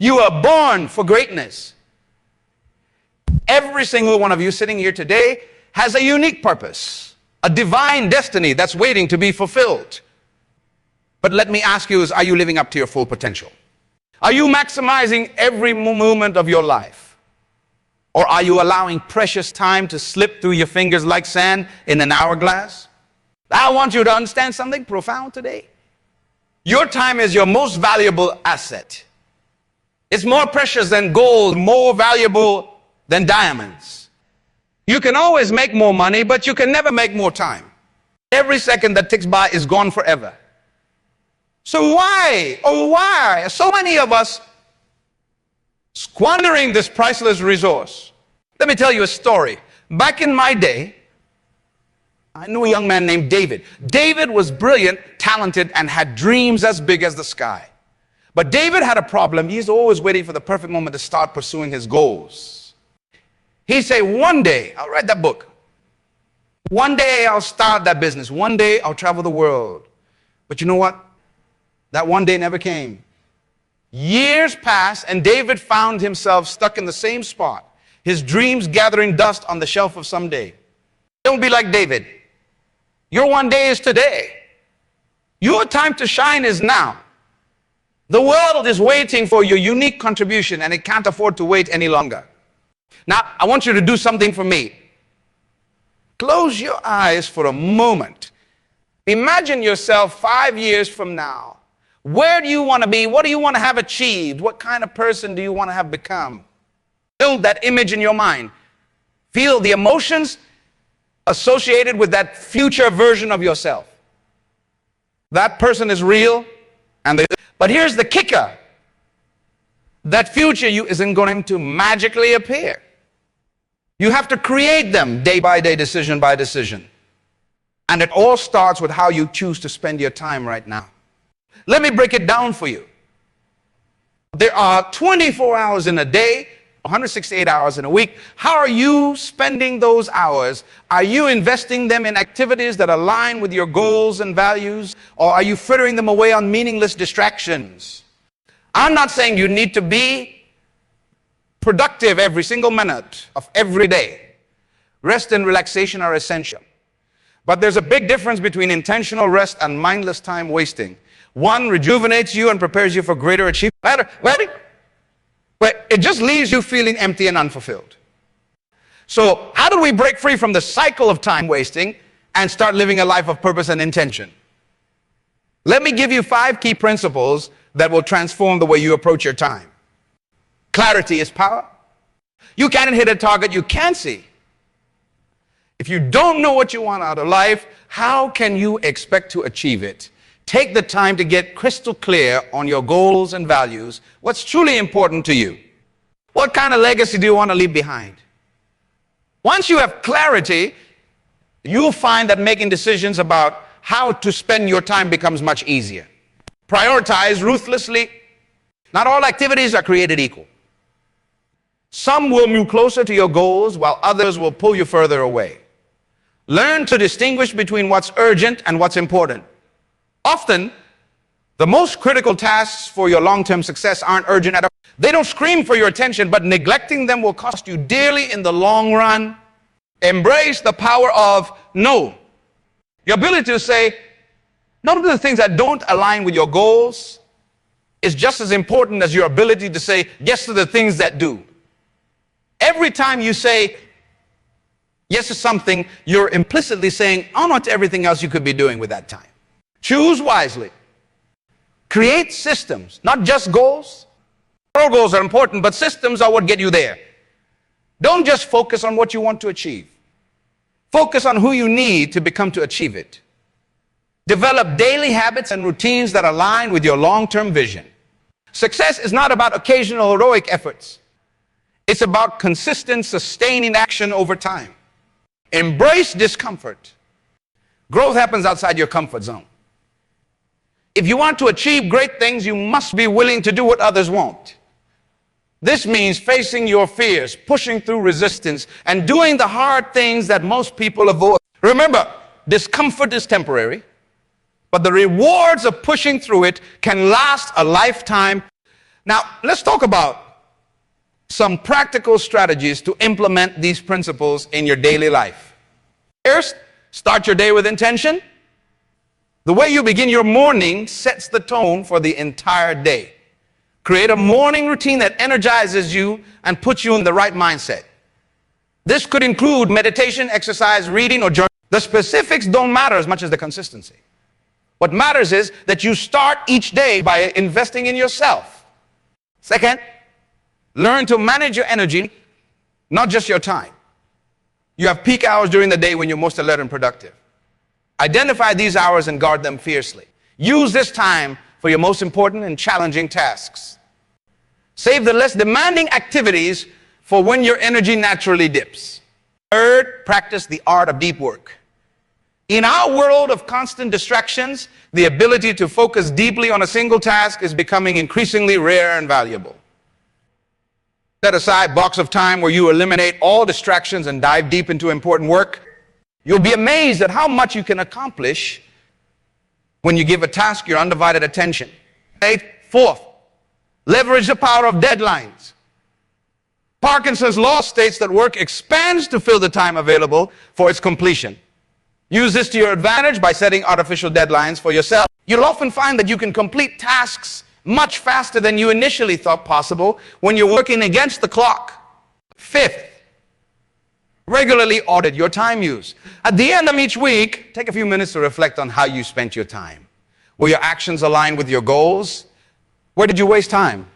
You are born for greatness. Every single one of you sitting here today has a unique purpose, a divine destiny that's waiting to be fulfilled. But let me ask you, are you living up to your full potential? Are you maximizing every moment of your life? Or are you allowing precious time to slip through your fingers like sand in an hourglass? I want you to understand something profound today. Your time is your most valuable asset. It's more precious than gold, more valuable than diamonds. You can always make more money, but you can never make more time. Every second that ticks by is gone forever. So why are so many of us squandering this priceless resource? Let me tell you a story. Back in my day, I knew a young man named David. David was brilliant, talented, and had dreams as big as the sky. But David had a problem. He's always waiting for the perfect moment to start pursuing his goals. He'd say, one day, I'll write that book. One day I'll start that business. One day I'll travel the world. But you know what? That one day never came. Years passed, and David found himself stuck in the same spot, his dreams gathering dust on the shelf of some day. Don't be like David. Your one day is today. Your time to shine is now. The world is waiting for your unique contribution, and it can't afford to wait any longer. Now, I want you to do something for me. Close your eyes for a moment. Imagine yourself 5 years from now. Where do you want to be? What do you want to have achieved? What kind of person do you want to have become? Build that image in your mind. Feel the emotions associated with that future version of yourself. That person is real, but here's the kicker. That future you isn't going to magically appear. You have to create them day by day, decision by decision. And it all starts with how you choose to spend your time right now. Let me break it down for you. There are 24 hours in a day, 168 hours in a week. How are you spending those hours? Are you investing them in activities that align with your goals and values? Or are you frittering them away on meaningless distractions? I'm not saying you need to be productive every single minute of every day. Rest and relaxation are essential. But there's a big difference between intentional rest and mindless time wasting. One rejuvenates you and prepares you for greater achievement. But it just leaves you feeling empty and unfulfilled. So how do we break free from the cycle of time wasting and start living a life of purpose and intention? Let me give you 5 key principles that will transform the way you approach your time. Clarity is power. You can't hit a target you can't see. If you don't know what you want out of life, how can you expect to achieve it? Take the time to get crystal clear on your goals and values. What's truly important to you? What kind of legacy do you want to leave behind? Once you have clarity, you'll find that making decisions about how to spend your time becomes much easier. Prioritize ruthlessly. Not all activities are created equal. Some will move closer to your goals, while others will pull you further away. Learn to distinguish between what's urgent and what's important. Often, the most critical tasks for your long-term success aren't urgent at all. They don't scream for your attention, but neglecting them will cost you dearly in the long run. Embrace the power of no. Your ability to say no to the things that don't align with your goals is just as important as your ability to say yes to the things that do. Every time you say yes to something, you're implicitly saying no to everything else you could be doing with that time. Choose wisely. Create systems, not just goals. All goals are important, but systems are what get you there. Don't just focus on what you want to achieve. Focus on who you need to become to achieve it. Develop daily habits and routines that align with your long-term vision. Success is not about occasional heroic efforts. It's about consistent, sustaining action over time. Embrace discomfort. Growth happens outside your comfort zone. If you want to achieve great things, you must be willing to do what others won't. This means facing your fears, pushing through resistance, and doing the hard things that most people avoid. Remember, discomfort is temporary, but the rewards of pushing through it can last a lifetime. Now, let's talk about some practical strategies to implement these principles in your daily life. First, start your day with intention. The way you begin your morning sets the tone for the entire day. Create a morning routine that energizes you and puts you in the right mindset. This could include meditation, exercise, reading, or journaling. The specifics don't matter as much as the consistency. What matters is that you start each day by investing in yourself. Second, learn to manage your energy, not just your time. You have peak hours during the day when you're most alert and productive. Identify these hours and guard them fiercely. Use this time for your most important and challenging tasks. Save the less demanding activities for when your energy naturally dips. Third, practice the art of deep work. In our world of constant distractions, the ability to focus deeply on a single task is becoming increasingly rare and valuable. Set aside blocks of time where you eliminate all distractions and dive deep into important work. You'll be amazed at how much you can accomplish when you give a task your undivided attention. Fourth, leverage the power of deadlines. Parkinson's law states that work expands to fill the time available for its completion. Use this to your advantage by setting artificial deadlines for yourself. You'll often find that you can complete tasks much faster than you initially thought possible when you're working against the clock. Fifth, regularly audit your time use. At the end of each week, take a few minutes to reflect on how you spent your time. Were your actions aligned with your goals? Where did you waste time?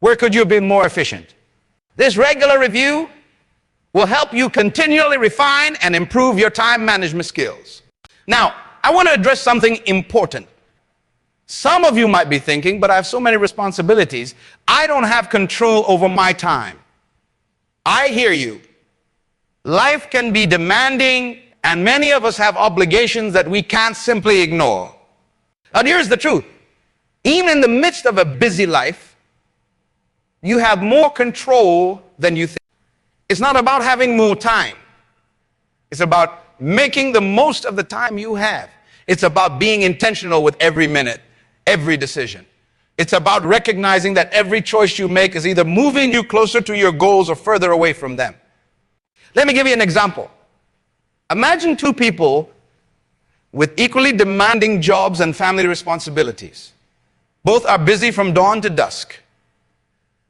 Where could you have been more efficient? This regular review will help you continually refine and improve your time management skills. Now, I want to address something important. Some of you might be thinking, but I have so many responsibilities, I don't have control over my time. I hear you. Life can be demanding, and many of us have obligations that we can't simply ignore. Now, here's the truth. Even in the midst of a busy life, you have more control than you think. It's not about having more time. It's about making the most of the time you have. It's about being intentional with every minute, every decision. It's about recognizing that every choice you make is either moving you closer to your goals or further away from them. Let me give you an example. Imagine two people with equally demanding jobs and family responsibilities. Both are busy from dawn to dusk.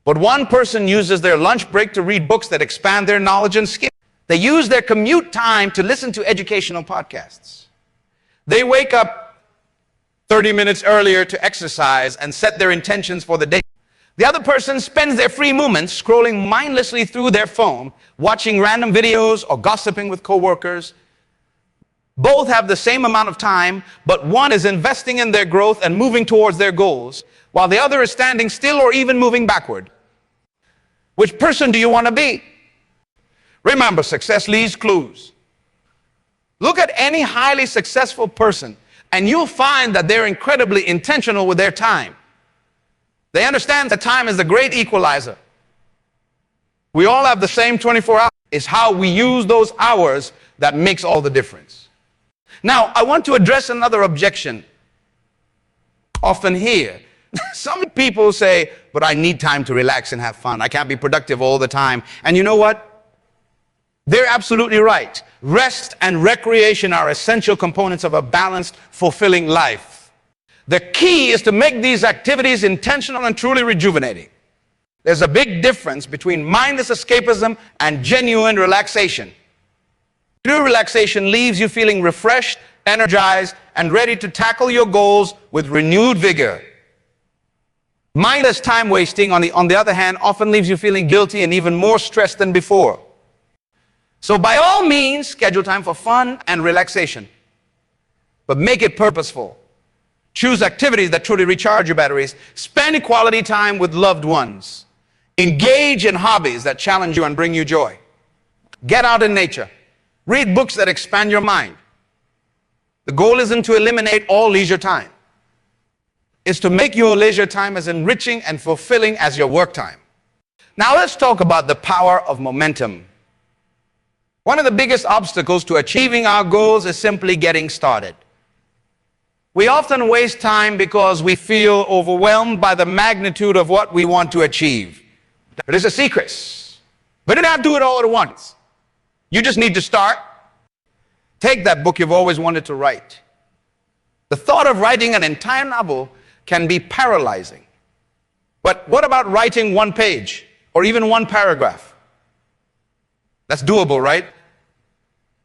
But one person uses their lunch break to read books that expand their knowledge and skills. They use their commute time to listen to educational podcasts. They wake up 30 minutes earlier to exercise and set their intentions for the day. The other person spends their free moments scrolling mindlessly through their phone, watching random videos or gossiping with coworkers. Both have the same amount of time, but one is investing in their growth and moving towards their goals, while the other is standing still or even moving backward. Which person do you want to be? Remember, success leaves clues. Look at any highly successful person, and you'll find that they're incredibly intentional with their time. They understand that time is the great equalizer. We all have the same 24 hours. It's how we use those hours that makes all the difference. Now, I want to address another objection often here. Some people say, but I need time to relax and have fun. I can't be productive all the time. And you know what? They're absolutely right. Rest and recreation are essential components of a balanced, fulfilling life. The key is to make these activities intentional and truly rejuvenating. There's a big difference between mindless escapism and genuine relaxation. True relaxation leaves you feeling refreshed, energized, and ready to tackle your goals with renewed vigor. Mindless time wasting, on the other hand, often leaves you feeling guilty and even more stressed than before. So by all means, schedule time for fun and relaxation, but make it purposeful. Choose activities that truly recharge your batteries. Spend quality time with loved ones. Engage in hobbies that challenge you and bring you joy. Get out in nature. Read books that expand your mind. The goal isn't to eliminate all leisure time. It's to make your leisure time as enriching and fulfilling as your work time. Now let's talk about the power of momentum. One of the biggest obstacles to achieving our goals is simply getting started. We often waste time because we feel overwhelmed by the magnitude of what we want to achieve. But it's a secret. We don't have to do it all at once. You just need to start. Take that book you've always wanted to write. The thought of writing an entire novel can be paralyzing. But what about writing one page or even one paragraph? That's doable, right?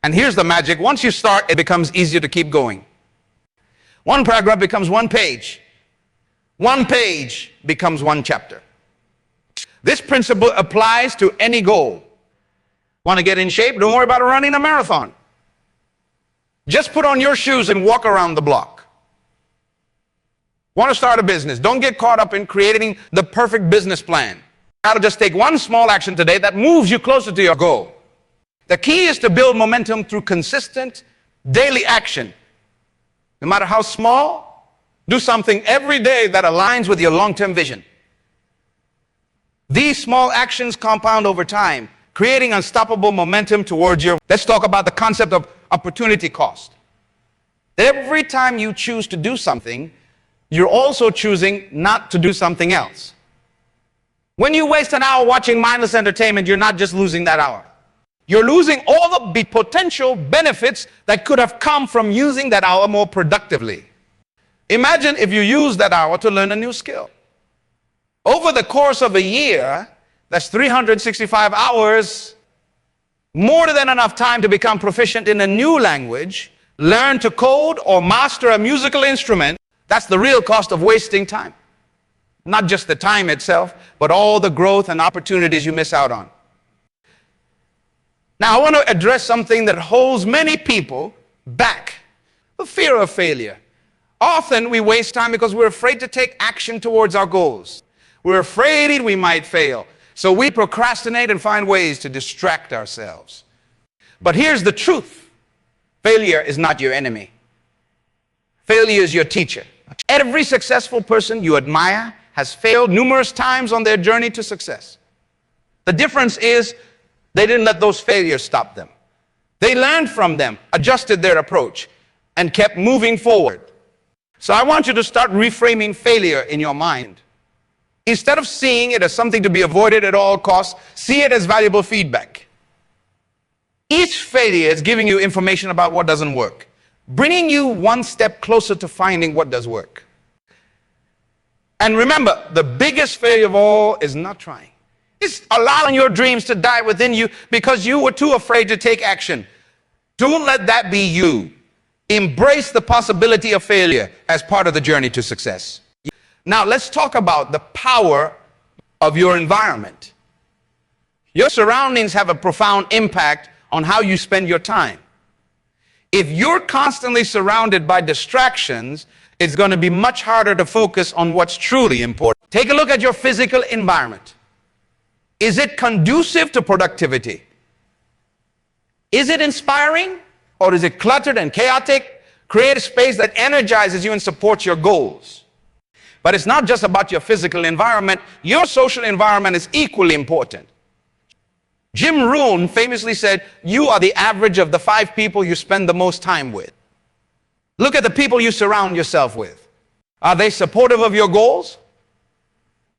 And here's the magic. Once you start, it becomes easier to keep going. One paragraph becomes one page. One page becomes one chapter. This principle applies to any goal. Want to get in shape? Don't worry about running a marathon. Just put on your shoes and walk around the block. Want to start a business? Don't get caught up in creating the perfect business plan. Got to just take one small action today that moves you closer to your goal. The key is to build momentum through consistent daily action. No matter how small, do something every day that aligns with your long-term vision. These small actions compound over time, creating unstoppable momentum towards your... Let's talk about the concept of opportunity cost. Every time you choose to do something, you're also choosing not to do something else. When you waste an hour watching mindless entertainment, you're not just losing that hour. You're losing all the potential benefits that could have come from using that hour more productively. Imagine if you use that hour to learn a new skill. Over the course of a year, that's 365 hours, more than enough time to become proficient in a new language, learn to code or master a musical instrument. That's the real cost of wasting time. Not just the time itself, but all the growth and opportunities you miss out on. Now, I want to address something that holds many people back, the fear of failure. Often we waste time because we're afraid to take action towards our goals. We're afraid we might fail. So we procrastinate and find ways to distract ourselves. But here's the truth. Failure is not your enemy. Failure is your teacher. Every successful person you admire has failed numerous times on their journey to success. The difference is they didn't let those failures stop them. They learned from them, adjusted their approach, and kept moving forward. So I want you to start reframing failure in your mind. Instead of seeing it as something to be avoided at all costs, see it as valuable feedback. Each failure is giving you information about what doesn't work, bringing you one step closer to finding what does work. And remember, the biggest failure of all is not trying. It's allowing your dreams to die within you because you were too afraid to take action. Don't let that be you. Embrace the possibility of failure as part of the journey to success. Now, let's talk about the power of your environment. Your surroundings have a profound impact on how you spend your time. If you're constantly surrounded by distractions, it's going to be much harder to focus on what's truly important. Take a look at your physical environment. Is it conducive to productivity? Is it inspiring, or is it cluttered and chaotic? Create a space that energizes you and supports your goals. But it's not just about your physical environment. Your social environment is equally important. Jim Rohn famously said, you are the average of the 5 people you spend the most time with. Look at the people you surround yourself with. Are they supportive of your goals?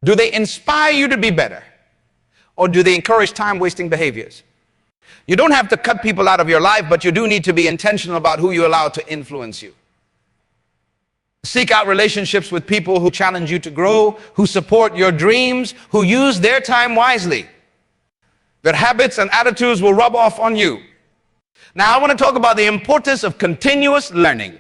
Do they inspire you to be better? Or do they encourage time-wasting behaviors? You don't have to cut people out of your life, but you do need to be intentional about who you allow to influence you. Seek out relationships with people who challenge you to grow, who support your dreams, who use their time wisely. Their habits and attitudes will rub off on you. Now, I want to talk about the importance of continuous learning.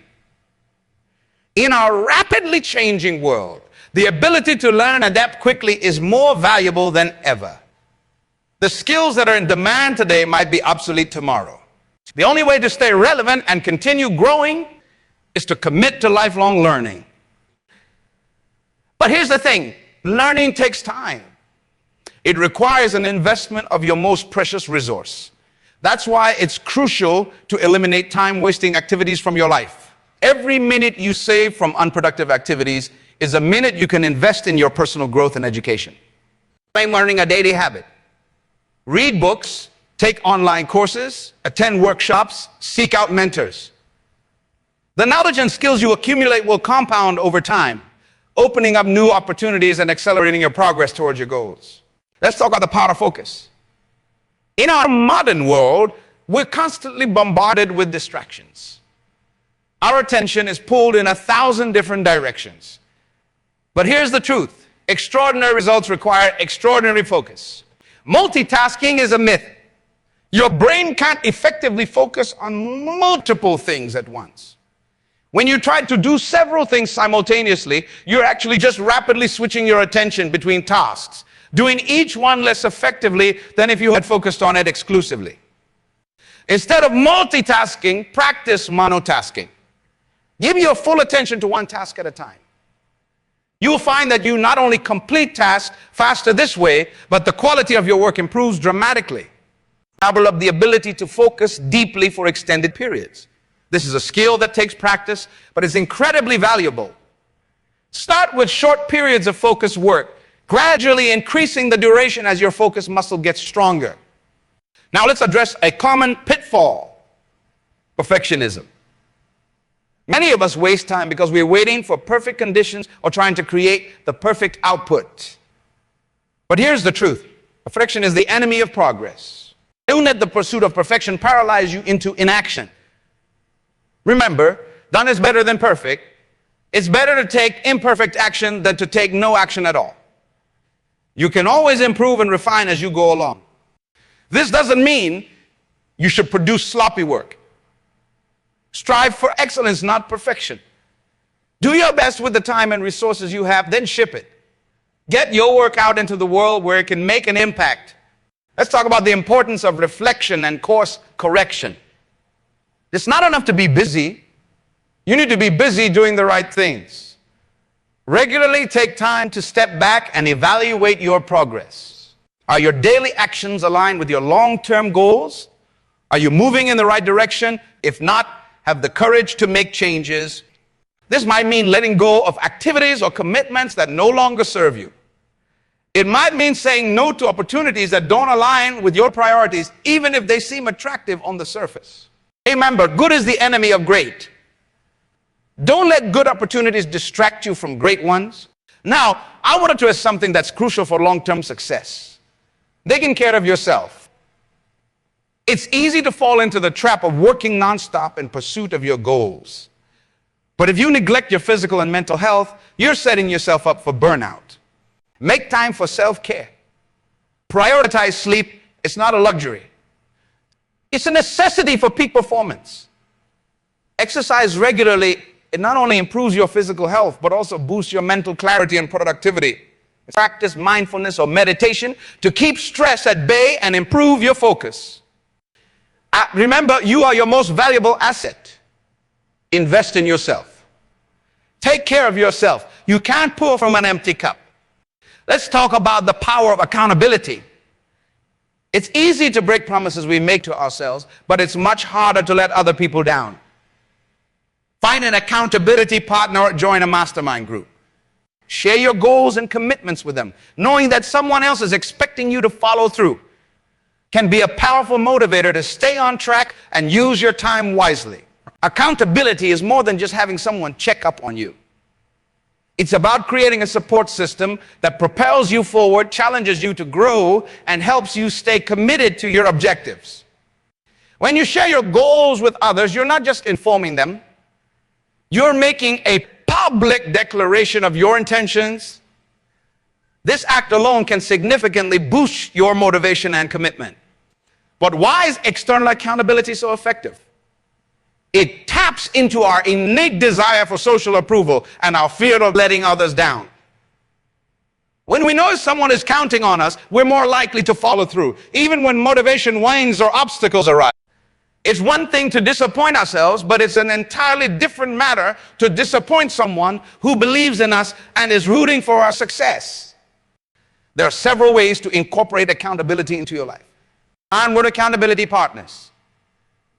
In our rapidly changing world, the ability to learn and adapt quickly is more valuable than ever. The skills that are in demand today might be obsolete tomorrow. The only way to stay relevant and continue growing is to commit to lifelong learning. But here's the thing, learning takes time. It requires an investment of your most precious resource. That's why it's crucial to eliminate time-wasting activities from your life. Every minute you save from unproductive activities is a minute you can invest in your personal growth and education. Claim learning a daily habit. Read books, take online courses, attend workshops, seek out mentors. The knowledge and skills you accumulate will compound over time, opening up new opportunities and accelerating your progress towards your goals. Let's talk about the power of focus. In our modern world, we're constantly bombarded with distractions. Our attention is pulled in 1,000 different directions. But here's the truth. Extraordinary results require extraordinary focus. Multitasking is a myth. Your brain can't effectively focus on multiple things at once. When you try to do several things simultaneously, you're actually just rapidly switching your attention between tasks, doing each one less effectively than if you had focused on it exclusively. Instead of multitasking, practice monotasking. Give your full attention to one task at a time. You'll find that you not only complete tasks faster this way, but the quality of your work improves dramatically. Develop the ability to focus deeply for extended periods. This is a skill that takes practice, but it's incredibly valuable. Start with short periods of focused work, gradually increasing the duration as your focus muscle gets stronger. Now let's address a common pitfall: perfectionism. Many of us waste time because we're waiting for perfect conditions or trying to create the perfect output. But here's the truth. Perfection is the enemy of progress. Don't let the pursuit of perfection paralyze you into inaction. Remember, done is better than perfect. It's better to take imperfect action than to take no action at all. You can always improve and refine as you go along. This doesn't mean you should produce sloppy work. Strive for excellence, not perfection. Do your best with the time and resources you have, then ship it. Get your work out into the world where it can make an impact. Let's talk about the importance of reflection and course correction. It's not enough to be busy. You need to be busy doing the right things. Regularly take time to step back and evaluate your progress. Are your daily actions aligned with your long-term goals? Are you moving in the right direction? If not, have the courage to make changes. This might mean letting go of activities or commitments that no longer serve you. It might mean saying no to opportunities that don't align with your priorities, even if they seem attractive on the surface. Remember, good is the enemy of great. Don't let good opportunities distract you from great ones. Now, I want to address something that's crucial for long-term success: taking care of yourself. It's easy to fall into the trap of working nonstop in pursuit of your goals. But if you neglect your physical and mental health, you're setting yourself up for burnout. Make time for self-care. Prioritize sleep. It's not a luxury. It's a necessity for peak performance. Exercise regularly. It not only improves your physical health, but also boosts your mental clarity and productivity. Practice mindfulness or meditation to keep stress at bay and improve your focus. Remember, you are your most valuable asset. Invest in yourself. Take care of yourself. You can't pour from an empty cup. Let's talk about the power of accountability. It's easy to break promises we make to ourselves, but it's much harder to let other people down. Find an accountability partner or join a mastermind group. Share your goals and commitments with them. Knowing that someone else is expecting you to follow through can be a powerful motivator to stay on track and use your time wisely. Accountability is more than just having someone check up on you. It's about creating a support system that propels you forward, challenges you to grow, and helps you stay committed to your objectives. When you share your goals with others, you're not just informing them. You're making a public declaration of your intentions. This act alone can significantly boost your motivation and commitment. But why is external accountability so effective? It taps into our innate desire for social approval and our fear of letting others down. When we know someone is counting on us, we're more likely to follow through, even when motivation wanes or obstacles arise. It's one thing to disappoint ourselves, but it's an entirely different matter to disappoint someone who believes in us and is rooting for our success. There are several ways to incorporate accountability into your life. Onward accountability partners.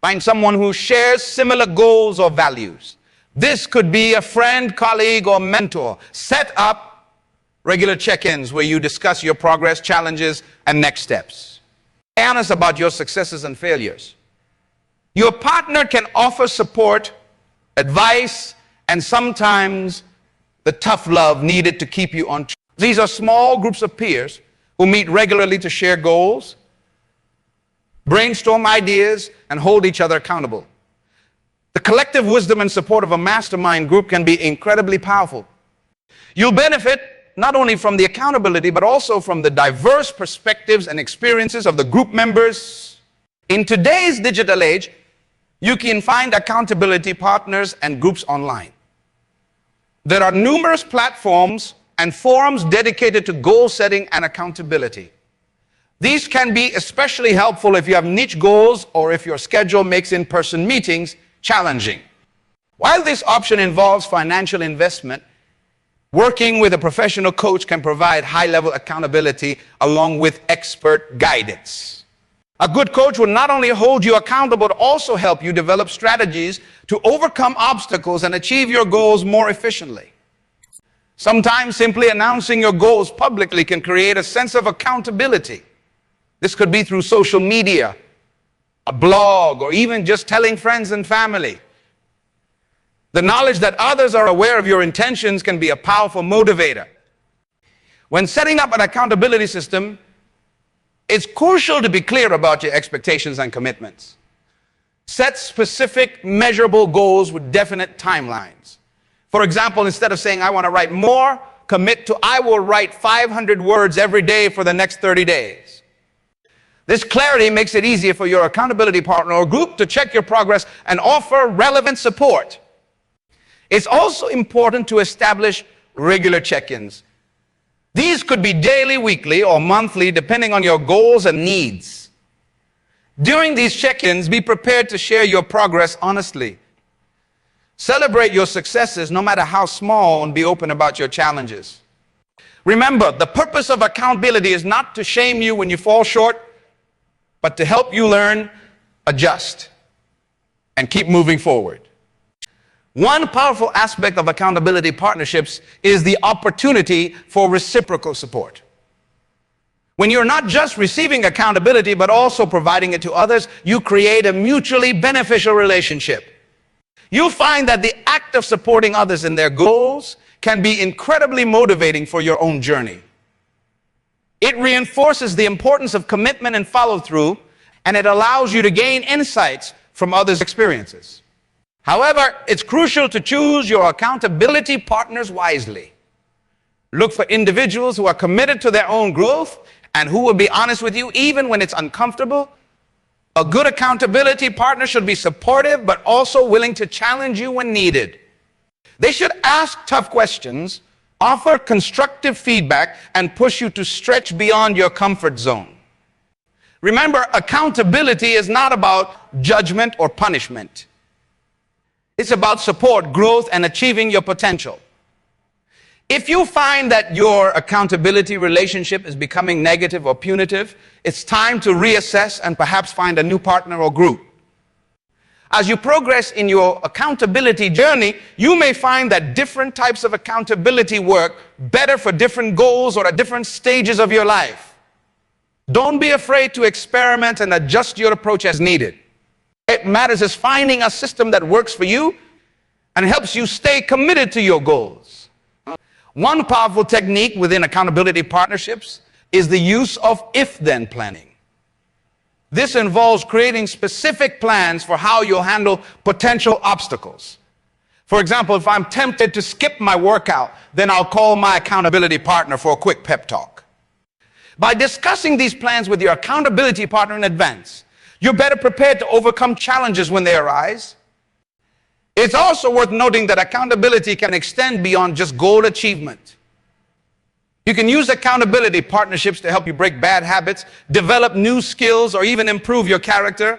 Find someone who shares similar goals or values. This could be a friend, colleague, or mentor. Set up regular check-ins where you discuss your progress, challenges, and next steps. Be honest about your successes and failures. Your partner can offer support advice, and sometimes the tough love needed to keep you on track. These are small groups of peers who meet regularly to share goals, brainstorm ideas, and hold each other accountable. The collective wisdom and support of a mastermind group can be incredibly powerful. You'll benefit not only from the accountability, but also from the diverse perspectives and experiences of the group members. In today's digital age, you can find accountability partners and groups online. There are numerous platforms and forums dedicated to goal setting and accountability. These can be especially helpful if you have niche goals or if your schedule makes in-person meetings challenging. While this option involves financial investment, working with a professional coach can provide high-level accountability along with expert guidance. A good coach will not only hold you accountable, but also help you develop strategies to overcome obstacles and achieve your goals more efficiently. Sometimes simply announcing your goals publicly can create a sense of accountability. This could be through social media, a blog, or even just telling friends and family. The knowledge that others are aware of your intentions can be a powerful motivator. When setting up an accountability system, it's crucial to be clear about your expectations and commitments. Set specific, measurable goals with definite timelines. For example, instead of saying, I want to write more, commit to, I will write 500 words every day for the next 30 days. This clarity makes it easier for your accountability partner or group to check your progress and offer relevant support. It's also important to establish regular check-ins. These could be daily, weekly, or monthly, depending on your goals and needs. During these check-ins, be prepared to share your progress honestly. Celebrate your successes, no matter how small, and be open about your challenges. Remember, the purpose of accountability is not to shame you when you fall short, but to help you learn, adjust, and keep moving forward. One powerful aspect of accountability partnerships is the opportunity for reciprocal support. When you're not just receiving accountability, but also providing it to others, you create a mutually beneficial relationship. You'll find that the act of supporting others in their goals can be incredibly motivating for your own journey. It reinforces the importance of commitment and follow-through, and it allows you to gain insights from others' experiences. However, it's crucial to choose your accountability partners wisely. Look for individuals who are committed to their own growth and who will be honest with you even when it's uncomfortable. A good accountability partner should be supportive, but also willing to challenge you when needed. They should ask tough questions, offer constructive feedback, and push you to stretch beyond your comfort zone. Remember, accountability is not about judgment or punishment. It's about support, growth, and achieving your potential. If you find that your accountability relationship is becoming negative or punitive, it's time to reassess and perhaps find a new partner or group. As you progress in your accountability journey, you may find that different types of accountability work better for different goals or at different stages of your life. Don't be afraid to experiment and adjust your approach as needed. What matters is finding a system that works for you and helps you stay committed to your goals. One powerful technique within accountability partnerships is the use of if-then planning. This involves creating specific plans for how you'll handle potential obstacles. For example, if I'm tempted to skip my workout, then I'll call my accountability partner for a quick pep talk. By discussing these plans with your accountability partner in advance, you're better prepared to overcome challenges when they arise. It's also worth noting that accountability can extend beyond just goal achievement. You can use accountability partnerships to help you break bad habits, develop new skills, or even improve your character.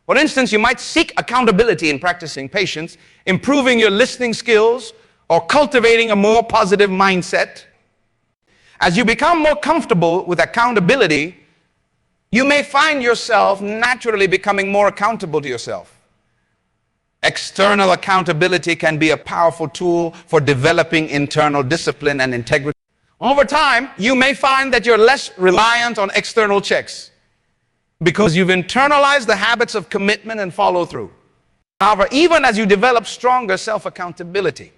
For instance, you might seek accountability in practicing patience, improving your listening skills, or cultivating a more positive mindset. As you become more comfortable with accountability, you may find yourself naturally becoming more accountable to yourself. External accountability can be a powerful tool for developing internal discipline and integrity. Over time, you may find that you're less reliant on external checks because you've internalized the habits of commitment and follow-through. However, even as you develop stronger self-accountability,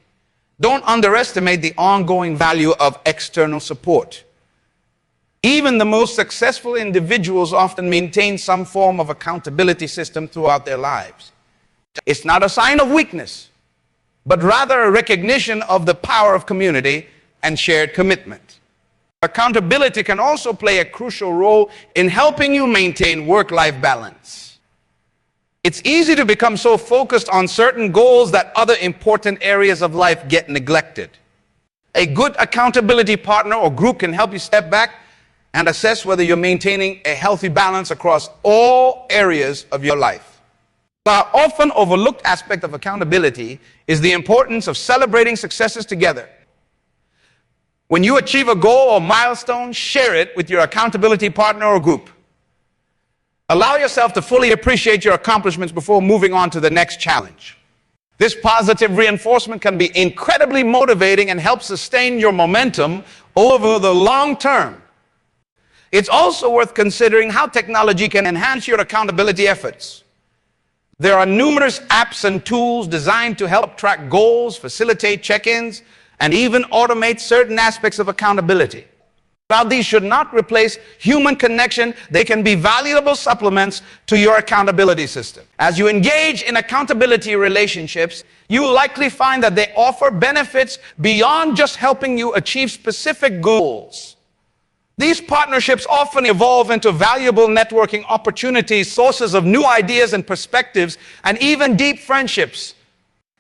don't underestimate the ongoing value of external support. Even the most successful individuals often maintain some form of accountability system throughout their lives. It's not a sign of weakness, but rather a recognition of the power of community and shared commitment. Accountability can also play a crucial role in helping you maintain work-life balance. It's easy to become so focused on certain goals that other important areas of life get neglected. A good accountability partner or group can help you step back and assess whether you're maintaining a healthy balance across all areas of your life. The often overlooked aspect of accountability is the importance of celebrating successes together. When you achieve a goal or milestone, share it with your accountability partner or group. Allow yourself to fully appreciate your accomplishments before moving on to the next challenge. This positive reinforcement can be incredibly motivating and help sustain your momentum over the long term. It's also worth considering how technology can enhance your accountability efforts. There are numerous apps and tools designed to help track goals, facilitate check-ins, and even automate certain aspects of accountability. While these should not replace human connection, they can be valuable supplements to your accountability system. As you engage in accountability relationships, you will likely find that they offer benefits beyond just helping you achieve specific goals. These partnerships often evolve into valuable networking opportunities, sources of new ideas and perspectives, and even deep friendships.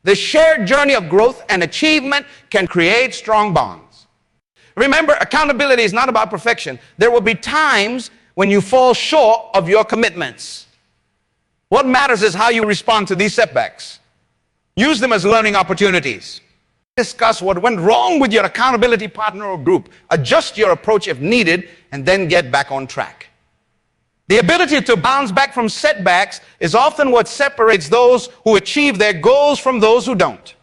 The shared journey of growth and achievement can create strong bonds. Remember, accountability is not about perfection. There will be times when you fall short of your commitments. What matters is how you respond to these setbacks. Use them as learning opportunities. Discuss what went wrong with your accountability partner or group. Adjust your approach if needed, and then get back on track. The ability to bounce back from setbacks is often what separates those who achieve their goals from those who don't.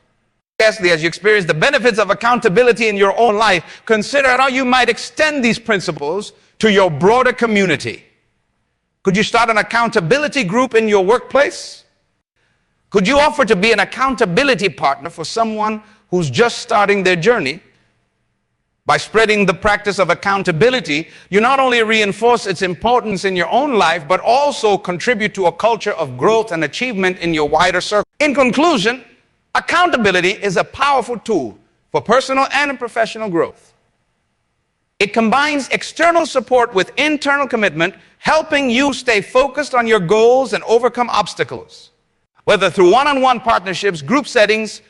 Lastly, as you experience the benefits of accountability in your own life, consider how you might extend these principles to your broader community. Could you start an accountability group in your workplace? Could you offer to be an accountability partner for someone who's just starting their journey? By spreading the practice of accountability, you not only reinforce its importance in your own life, but also contribute to a culture of growth and achievement in your wider circle. In conclusion, accountability is a powerful tool for personal and professional growth. It combines external support with internal commitment, helping you stay focused on your goals and overcome obstacles. Whether through one-on-one partnerships, group settings,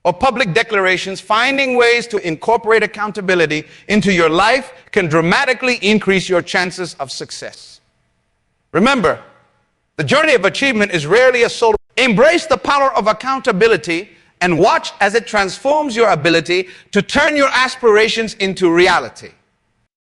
or public declarations, finding ways to incorporate accountability into your life can dramatically increase your chances of success. Remember, the journey of achievement is rarely a solo. Embrace the power of accountability and watch as it transforms your ability to turn your aspirations into reality.